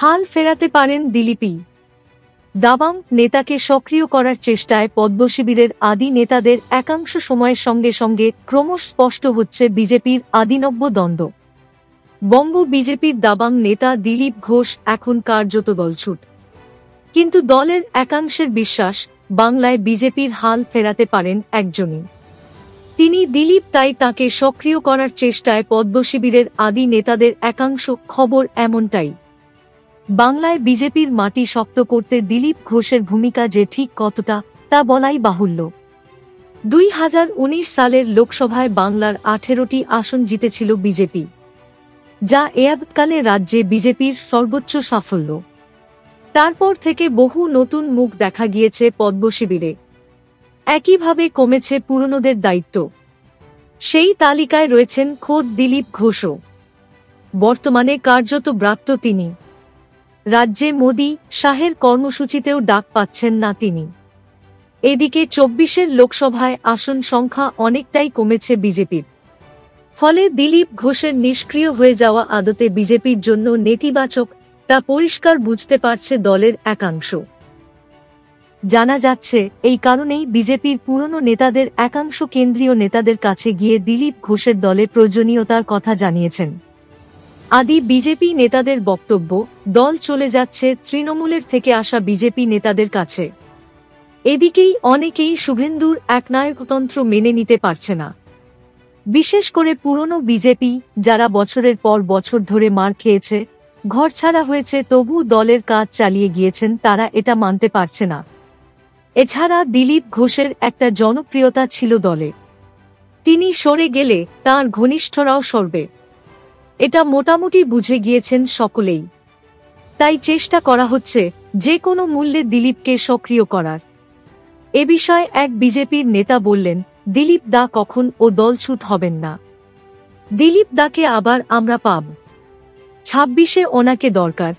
হাল ফেরাতে পারেন দিলীপই। দাবাং নেতাকে সক্রিয় করার চেষ্টায় পদ্মশিবিরের আদি নেতাদের একাংশ সময়ের সঙ্গে সঙ্গে ক্রমশ স্পষ্ট হচ্ছে বিজেপির আদিনব্য দ্বন্দ্ব। বঙ্গ বিজেপির দাবাং নেতা দিলীপ ঘোষ এখন কার্যত দলছুট, কিন্তু দলের একাংশের বিশ্বাস বাংলায় বিজেপির হাল ফেরাতে পারেন একজনই, তিনি দিলীপ। তাই তাকে সক্রিয় করার চেষ্টায় পদ্মশিবিরের আদি নেতাদের একাংশ। খবর এমনটাই। বাংলায় বিজেপির মাটি শক্ত করতে দিলীপ ঘোষের ভূমিকা যে ঠিক কতটা তা বলাই বাহুল্য। 2019 সালের লোকসভায় বাংলার 18টি আসন জিতেছিল বিজেপি, যা এয়াবৎকালে রাজ্যে বিজেপির সর্বোচ্চ সাফল্য। তারপর থেকে বহু নতুন মুখ দেখা গিয়েছে পদ্মশিবিরে, একইভাবে কমেছে পুরনোদের দায়িত্ব। সেই তালিকায় রয়েছেন খোদ দিলীপ ঘোষও। বর্তমানে কার্যত ব্রাত্য তিনি। রাজ্যে মোদি শাহের কর্মসূচিতেও ডাক পাচ্ছেন না তিনি। এদিকে 24 লোকসভায় আসন সংখ্যা অনেকটাই কমেছে বিজেপির, ফলে দিলীপ ঘোষের নিষ্ক্রিয় হয়ে যাওয়া আদতে বিজেপির জন্য নেতিবাচক তা পরিষ্কার বুঝতে পারছে দলের একাংশ। জানা যাচ্ছে এই কারণেই বিজেপির পুরনো নেতাদের একাংশ কেন্দ্রীয় নেতাদের কাছে গিয়ে দিলীপ ঘোষের দলে প্রয়োজনীয়তার কথা জানিয়েছেন। আদি বিজেপি নেতাদের বক্তব্য, দল চলে যাচ্ছে তৃণমূলের থেকে আসা বিজেপি নেতাদের কাছে। এদিকেই অনেকেই শুভেন্দুর একনায়কতন্ত্র মেনে নিতে পারছে না। বিশেষ করে পুরনো বিজেপি, যারা বছরের পর বছর ধরে মার খেয়েছে, ঘরছাড়া হয়েছে, তবু দলের কাজ চালিয়ে গিয়েছেন, তারা এটা মানতে পারছে না। এছাড়া দিলীপ ঘোষের একটা জনপ্রিয়তা ছিল দলে, তিনি সরে গেলে তাঁর ঘনিষ্ঠরাও সরবে, এটা মোটামুটি বুঝে গিয়েছেন সকলেই। তাই চেষ্টা করা হচ্ছে যে কোনো মূল্যে দিলীপকে সক্রিয় করার। এ বিষয়ে এক বিজেপির নেতা বললেন, দিলীপ দা কখন ও দলছুট হবেন না। দিলীপ দাকে আবার আমরা পাব। 26-এ ওনাকে দরকার।